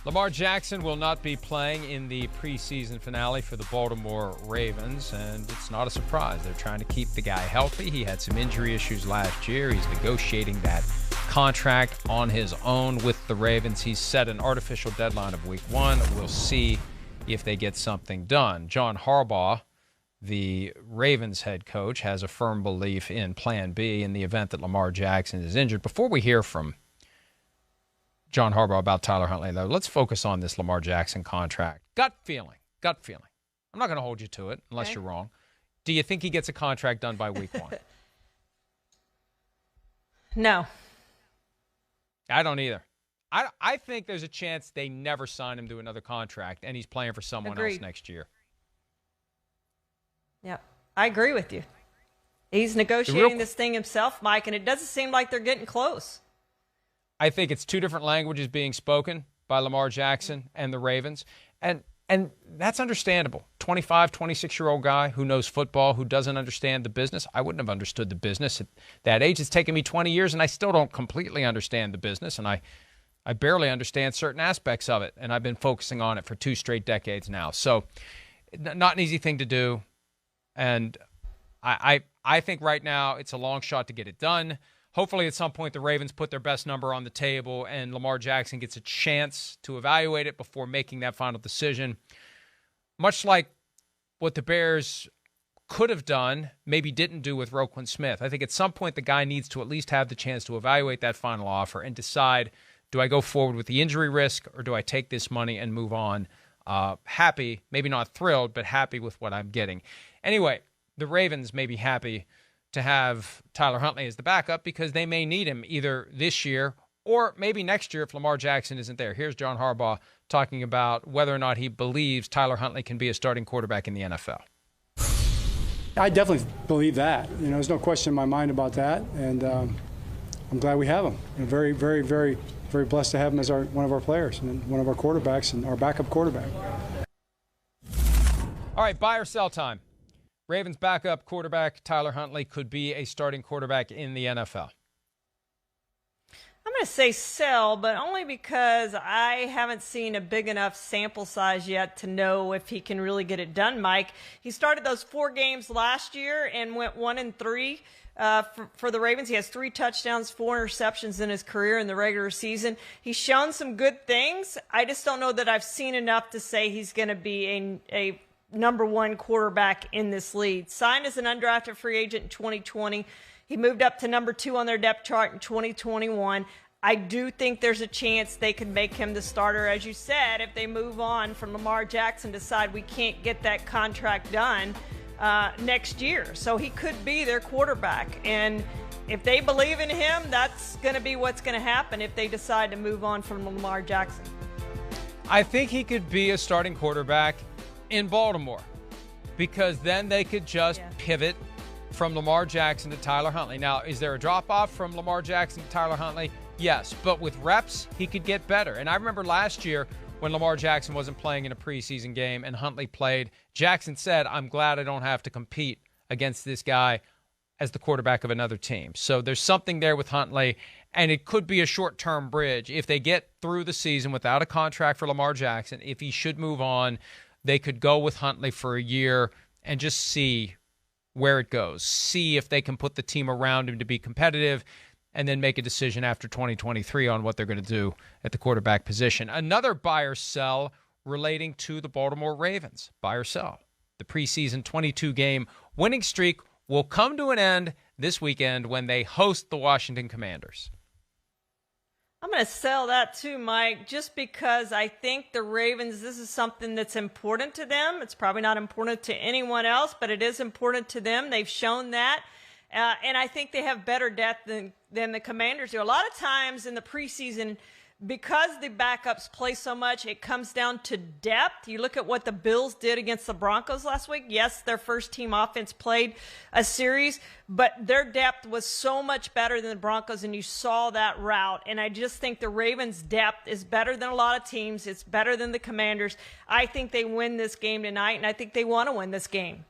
Lamar Jackson will not be playing in the preseason finale for the Baltimore Ravens, and it's not a surprise. They're trying to keep the guy healthy. He had some injury issues last year. He's negotiating that contract on his own with the Ravens. He's set an artificial deadline of week 1. We'll see if they get something done. John Harbaugh, the Ravens head coach, has a firm belief in Plan B in the event that Lamar Jackson is injured. Before we hear from John Harbaugh about Tyler Huntley, though, let's focus on this Lamar Jackson contract. Gut feeling. I'm not going to hold you to it unless you're wrong. Do you think he gets a contract done by week 1? No. I don't either. I think there's a chance they never sign him to another contract, and he's playing for someone else next year. Yeah, I agree with you. He's negotiating this thing himself, Mike, and it doesn't seem like they're getting close. I think it's two different languages being spoken by Lamar Jackson and the Ravens. And that's understandable. 25, 26-year-old guy who knows football, who doesn't understand the business. I wouldn't have understood the business at that age. It's taken me 20 years, and I still don't completely understand the business, and I barely understand certain aspects of it, and I've been focusing on it for 2 straight decades now. So not an easy thing to do, and I think right now it's a long shot to get it done. Hopefully at some point the Ravens put their best number on the table and Lamar Jackson gets a chance to evaluate it before making that final decision. Much like what the Bears could have done, maybe didn't do with Roquan Smith. I think at some point the guy needs to at least have the chance to evaluate that final offer and decide, do I go forward with the injury risk or do I take this money and move on? Happy, maybe not thrilled, but happy with what I'm getting. Anyway, the Ravens may be happy to have Tyler Huntley as the backup because they may need him either this year or maybe next year if Lamar Jackson isn't there. Here's John Harbaugh talking about whether or not he believes Tyler Huntley can be a starting quarterback in the NFL. I definitely believe that. There's no question in my mind about that, and I'm glad we have him. Very, very, very, very blessed to have him as one of our players and one of our quarterbacks and our backup quarterback. All right, buy or sell time. Ravens backup quarterback Tyler Huntley could be a starting quarterback in the NFL. I'm going to say sell, but only because I haven't seen a big enough sample size yet to know if he can really get it done, Mike. He started those 4 games last year and went 1-3 for the Ravens. He has 3 touchdowns, 4 interceptions in his career in the regular season. He's shown some good things. I just don't know that I've seen enough to say he's going to be a number 1 quarterback in this league. Signed as an undrafted free agent in 2020. He moved up to number 2 on their depth chart in 2021. I do think there's a chance they could make him the starter, as you said, if they move on from Lamar Jackson, decide we can't get that contract done next year. So he could be their quarterback. And if they believe in him, that's going to be what's going to happen if they decide to move on from Lamar Jackson. I think he could be a starting quarterback in Baltimore because then they could just pivot from Lamar Jackson to Tyler Huntley. Now, is there a drop-off from Lamar Jackson to Tyler Huntley? Yes, but with reps, he could get better. And I remember last year when Lamar Jackson wasn't playing in a preseason game and Huntley played, Jackson said, I'm glad I don't have to compete against this guy as the quarterback of another team. So there's something there with Huntley, and it could be a short-term bridge. If they get through the season without a contract for Lamar Jackson, if he should move on, they could go with Huntley for a year and just see where it goes. See if they can put the team around him to be competitive and then make a decision after 2023 on what they're going to do at the quarterback position. Another buy or sell relating to the Baltimore Ravens. Buy or sell. The preseason 22-game winning streak will come to an end this weekend when they host the Washington Commanders. I'm going to sell that too, Mike, just because I think the Ravens, this is something that's important to them. It's probably not important to anyone else, but it is important to them. They've shown that. And I think they have better depth than the Commanders do. A lot of times in the preseason, because the backups play so much, it comes down to depth. You look at what the Bills did against the Broncos last week. Yes, their first-team offense played a series, but their depth was so much better than the Broncos, and you saw that route. And I just think the Ravens' depth is better than a lot of teams. It's better than the Commanders. I think they win this game tonight, and I think they want to win this game.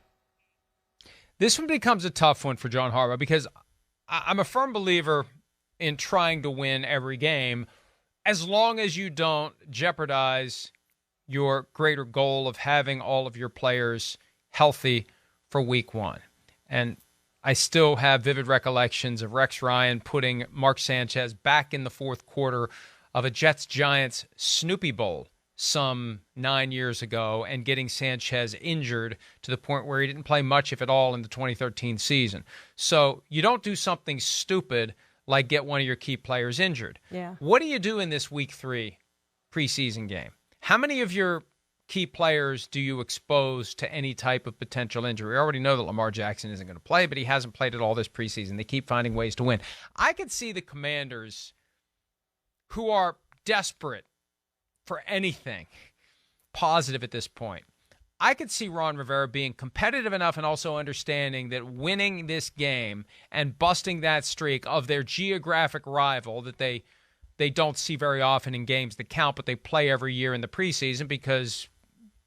This one becomes a tough one for John Harbaugh because I'm a firm believer in trying to win every game. as long as you don't jeopardize your greater goal of having all of your players healthy for week one. And I still have vivid recollections of Rex Ryan putting Mark Sanchez back in the fourth quarter of a Jets-Giants Snoopy Bowl some 9 years ago and getting Sanchez injured to the point where he didn't play much, if at all, in the 2013 season. So you don't do something stupid like get one of your key players injured. Yeah. What do you do in this week 3 preseason game? How many of your key players do you expose to any type of potential injury? We already know that Lamar Jackson isn't going to play, but he hasn't played at all this preseason. They keep finding ways to win. I could see the Commanders, who are desperate for anything positive at this point, I could see Ron Rivera being competitive enough and also understanding that winning this game and busting that streak of their geographic rival that they don't see very often in games that count, but they play every year in the preseason because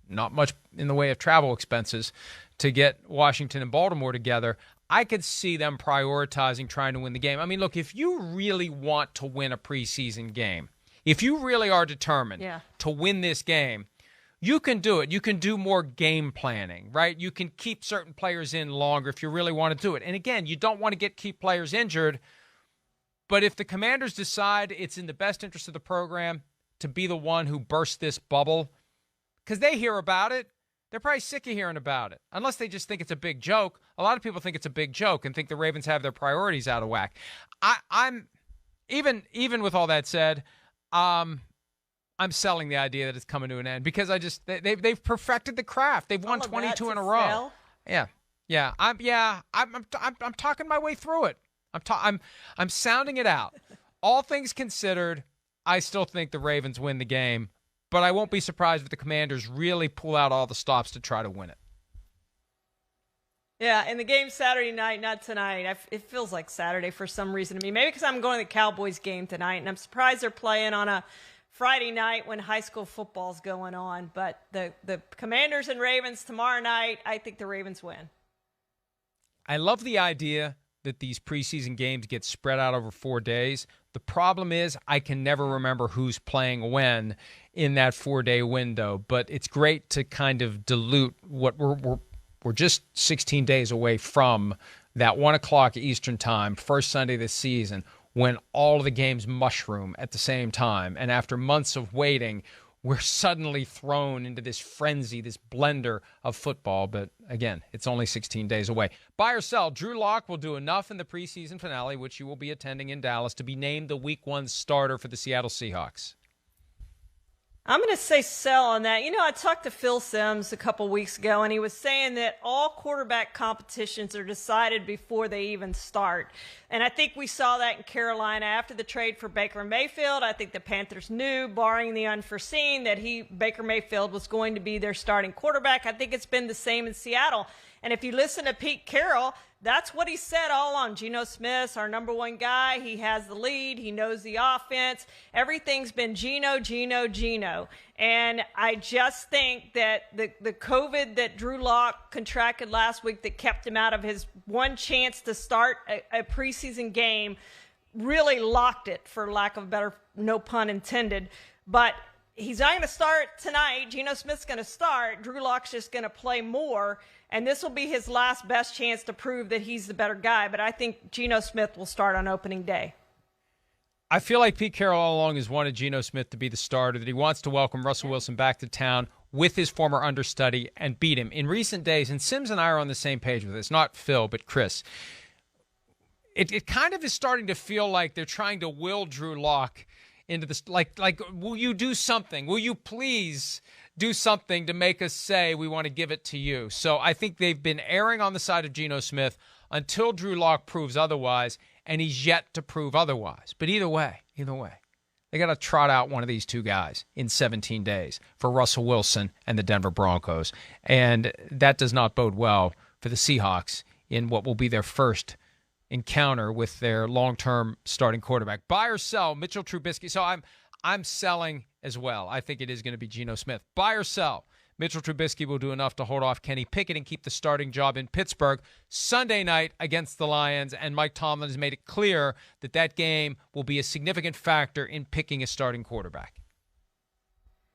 not much in the way of travel expenses to get Washington and Baltimore together. I could see them prioritizing trying to win the game. I mean, look, if you really want to win a preseason game, if you really are determined to win this game, you can do it. You can do more game planning, right? You can keep certain players in longer if you really want to do it. And again, you don't want to get key players injured, but if the Commanders decide it's in the best interest of the program to be the one who bursts this bubble, because they hear about it, they're probably sick of hearing about it, unless they just think it's a big joke. A lot of people think it's a big joke and think the Ravens have their priorities out of whack. I'm even with all that said, I'm selling the idea that it's coming to an end because they've perfected the craft. They've won 22 in a row. Sell. Yeah. I'm talking my way through it. I'm sounding it out. All things considered, I still think the Ravens win the game, but I won't be surprised if the Commanders really pull out all the stops to try to win it. Yeah, and the game Saturday night, not tonight. It feels like Saturday for some reason to me. Maybe because I'm going to the Cowboys game tonight, and I'm surprised they're playing on a Friday night when high school football's going on. But the Commanders and Ravens tomorrow night, I think the Ravens win. I love the idea that these preseason games get spread out over 4 days. The problem is I can never remember who's playing when in that 4-day window. But it's great to kind of dilute what we're just 16 days away from that 1 o'clock Eastern time, first Sunday this season, when all of the games mushroom at the same time. And after months of waiting, we're suddenly thrown into this frenzy, this blender of football. But again, it's only 16 days away. Buy or sell, Drew Lock will do enough in the preseason finale, which you will be attending in Dallas, to be named the Week 1 starter for the Seattle Seahawks. I'm going to say sell on that. You know, I talked to Phil Simms a couple weeks ago, and he was saying that all quarterback competitions are decided before they even start. And I think we saw that in Carolina after the trade for Baker Mayfield. I think the Panthers knew, barring the unforeseen, that Baker Mayfield was going to be their starting quarterback. I think it's been the same in Seattle. And if you listen to Pete Carroll, that's what he said all along. Geno Smith's our number one guy. He has the lead. He knows the offense. Everything's been Geno. And I just think that the COVID that Drew Lock contracted last week that kept him out of his one chance to start a preseason game really locked it, for lack of a better, no pun intended. But he's not going to start tonight. Geno Smith's going to start. Drew Lock's just going to play more. And this will be his last best chance to prove that he's the better guy. But I think Geno Smith will start on opening day. I feel like Pete Carroll all along has wanted Geno Smith to be the starter, that he wants to welcome Russell Wilson back to town with his former understudy and beat him. In recent days, and Sims and I are on the same page with this, not Phil, but Chris, it kind of is starting to feel like they're trying to will Drew Lock into this. Like, will you do something? Will you please do something to make us say we want to give it to you? So I think they've been erring on the side of Geno Smith until Drew Lock proves otherwise, and he's yet to prove otherwise. But either way, they got to trot out one of these two guys in 17 days for Russell Wilson and the Denver Broncos. And that does not bode well for the Seahawks in what will be their first encounter with their long-term starting quarterback. Buy or sell, Mitchell Trubisky. So I'm selling as well. I think it is going to be Geno Smith. Buy or sell, Mitchell Trubisky will do enough to hold off Kenny Pickett and keep the starting job in Pittsburgh Sunday night against the Lions, and Mike Tomlin has made it clear that that game will be a significant factor in picking a starting quarterback.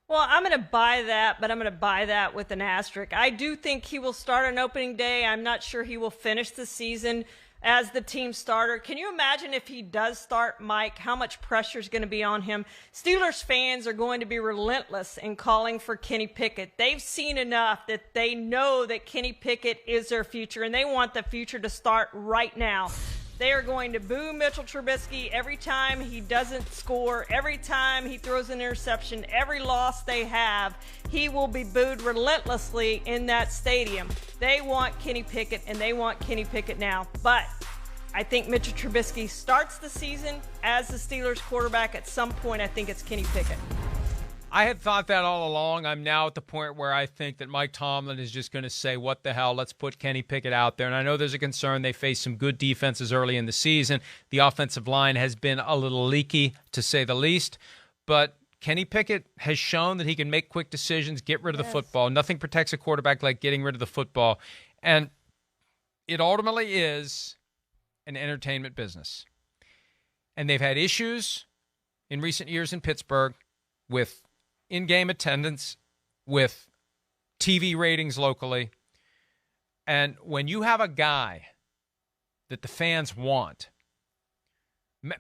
Well, I'm going to buy that, but I'm going to buy that with an asterisk. I do think he will start on opening day. I'm not sure he will finish the season as the team starter. Can you imagine if he does start, Mike, how much pressure is going to be on him? Steelers fans are going to be relentless in calling for Kenny Pickett. They've seen enough that they know that Kenny Pickett is their future, and they want the future to start right now. They are going to boo Mitchell Trubisky every time he doesn't score, every time he throws an interception, every loss they have. He will be booed relentlessly in that stadium. They want Kenny Pickett, and they want Kenny Pickett now. But I think Mitchell Trubisky starts the season as the Steelers quarterback. At some point, I think it's Kenny Pickett. I had thought that all along. I'm now at the point where I think that Mike Tomlin is just going to say, what the hell, let's put Kenny Pickett out there. And I know there's a concern. They faced some good defenses early in the season. The offensive line has been a little leaky, to say the least. But Kenny Pickett has shown that he can make quick decisions, get rid of the football. Nothing protects a quarterback like getting rid of the football. And it ultimately is an entertainment business. And they've had issues in recent years in Pittsburgh with in-game attendance, with TV ratings locally. And when you have a guy that the fans want,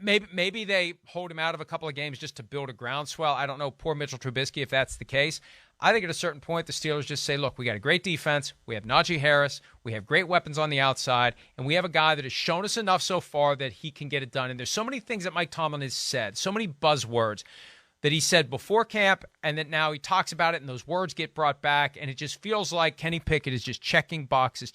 maybe they hold him out of a couple of games just to build a groundswell. I don't know, poor Mitchell Trubisky, if that's the case. I think at a certain point, the Steelers just say, look, we got a great defense. We have Najee Harris. We have great weapons on the outside. And we have a guy that has shown us enough so far that he can get it done. And there's so many things that Mike Tomlin has said, so many buzzwords that he said before camp, and that now he talks about it, and those words get brought back, and it just feels like Kenny Pickett is just checking boxes,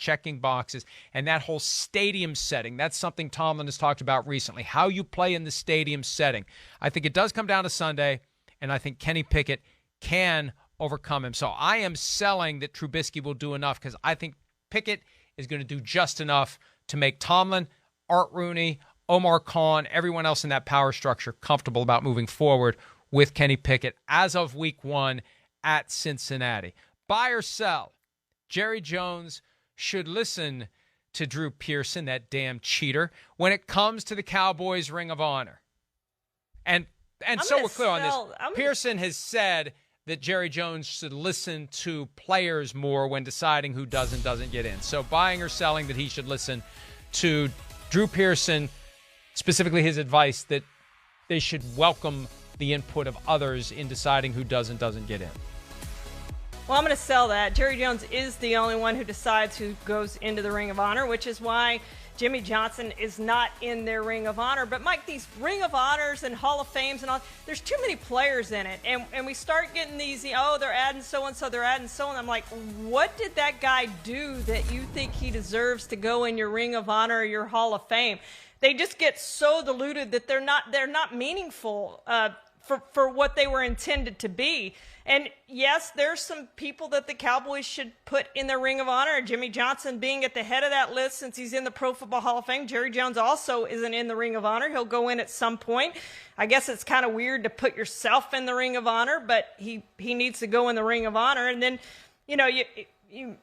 and that whole stadium setting, that's something Tomlin has talked about recently, how you play in the stadium setting. I think it does come down to Sunday, and I think Kenny Pickett can overcome him. So I am selling that Trubisky will do enough, because I think Pickett is going to do just enough to make Tomlin, Art Rooney, Omar Khan, everyone else in that power structure comfortable about moving forward with Kenny Pickett as of week 1 at Cincinnati. Buy or sell? Jerry Jones should listen to Drew Pearson, that damn cheater, when it comes to the Cowboys' Ring of Honor. And so we're clear on this. Pearson has said that Jerry Jones should listen to players more when deciding who does and doesn't get in. So buying or selling that he should listen to Drew Pearson, specifically his advice that they should welcome the input of others in deciding who does and doesn't get in. Well, I'm going to sell that. Jerry Jones is the only one who decides who goes into the Ring of Honor, which is why Jimmy Johnson is not in their Ring of Honor. But, Mike, these Ring of Honors and Hall of Fames and all, there's too many players in it. And we start getting these, they're adding so-and-so, they're adding so-and-so. I'm like, what did that guy do that you think he deserves to go in your Ring of Honor or your Hall of Fame? They just get so diluted that they're not meaningful for what they were intended to be. And yes, there's some people that the Cowboys should put in their Ring of Honor. Jimmy Johnson being at the head of that list since he's in the Pro Football Hall of Fame. Jerry Jones also isn't in the Ring of Honor. He'll go in at some point. I guess it's kind of weird to put yourself in the Ring of Honor, but he needs to go in the Ring of Honor. And then, you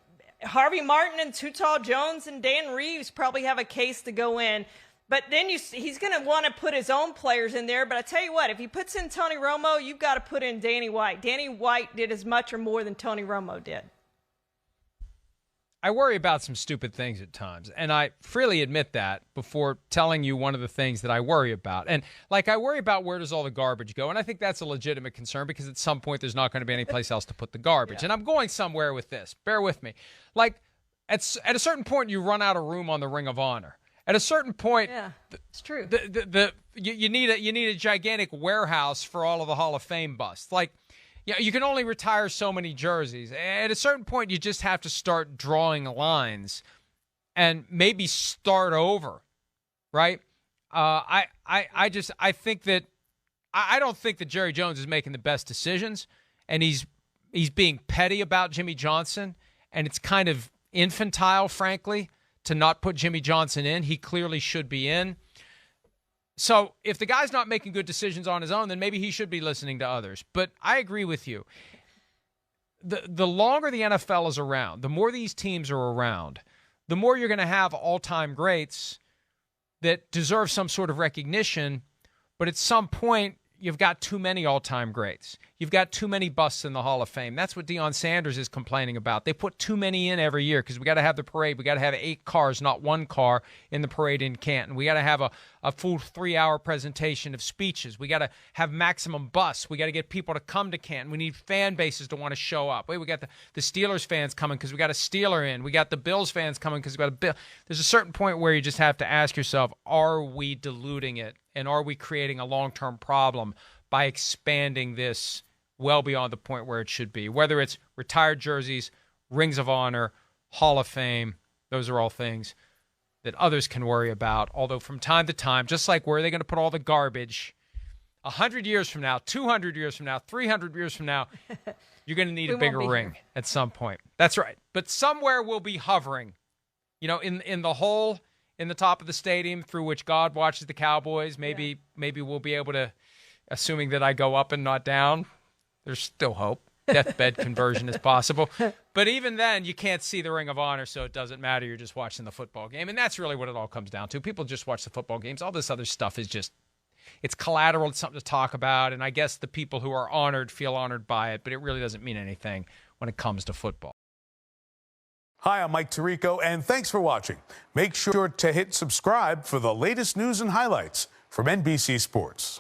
Harvey Martin and Tutal Jones and Dan Reeves probably have a case to go in. But then he's going to want to put his own players in there. But I tell you what, if he puts in Tony Romo, you've got to put in Danny White. Danny White did as much or more than Tony Romo did. I worry about some stupid things at times, and I freely admit that before telling you one of the things that I worry about. And, I worry about where does all the garbage go, and I think that's a legitimate concern because at some point there's not going to be any place else to put the garbage. Yeah. And I'm going somewhere with this. Bear with me. At a certain point, you run out of room on the Ring of Honor. At a certain point, yeah, it's true. You need a gigantic warehouse for all of the Hall of Fame busts. You can only retire so many jerseys. At a certain point, you just have to start drawing lines and maybe start over, right? I don't think that Jerry Jones is making the best decisions, and he's being petty about Jimmy Johnson, and it's kind of infantile, frankly, to not put Jimmy Johnson in. He clearly should be in. So if the guy's not making good decisions on his own, then maybe he should be listening to others. But I agree with you. the longer the NFL is around, the more these teams are around, the more you're going to have all-time greats that deserve some sort of recognition, but at some point, you've got too many all-time greats. You've got too many busts in the Hall of Fame. That's what Deion Sanders is complaining about. They put too many in every year because we got to have the parade. We got to have 8 cars, not 1 car in the parade in Canton. We got to have a full 3-hour presentation of speeches. We got to have maximum busts. We got to get people to come to Canton. We need fan bases to want to show up. Wait, we got the Steelers fans coming because we got a Steeler in. We got the Bills fans coming because we got a Bill. There's a certain point where you just have to ask yourself, are we diluting it? And are we creating a long-term problem by expanding this well beyond the point where it should be? Whether it's retired jerseys, rings of honor, Hall of Fame, those are all things that others can worry about. Although from time to time, just like where are they going to put all the garbage, 100 years from now, 200 years from now, 300 years from now, you're going to need a bigger ring at some point. That's right. But somewhere we'll be hovering, in the hole in the top of the stadium through which God watches the Cowboys. Maybe we'll be able to, assuming that I go up and not down. There's still hope. Deathbed conversion is possible. But even then, you can't see the Ring of Honor, so it doesn't matter. You're just watching the football game. And that's really what it all comes down to. People just watch the football games. All this other stuff is just, it's collateral. It's something to talk about. And I guess the people who are honored feel honored by it, but it really doesn't mean anything when it comes to football. Hi, I'm Mike Tirico, and thanks for watching. Make sure to hit subscribe for the latest news and highlights from NBC Sports.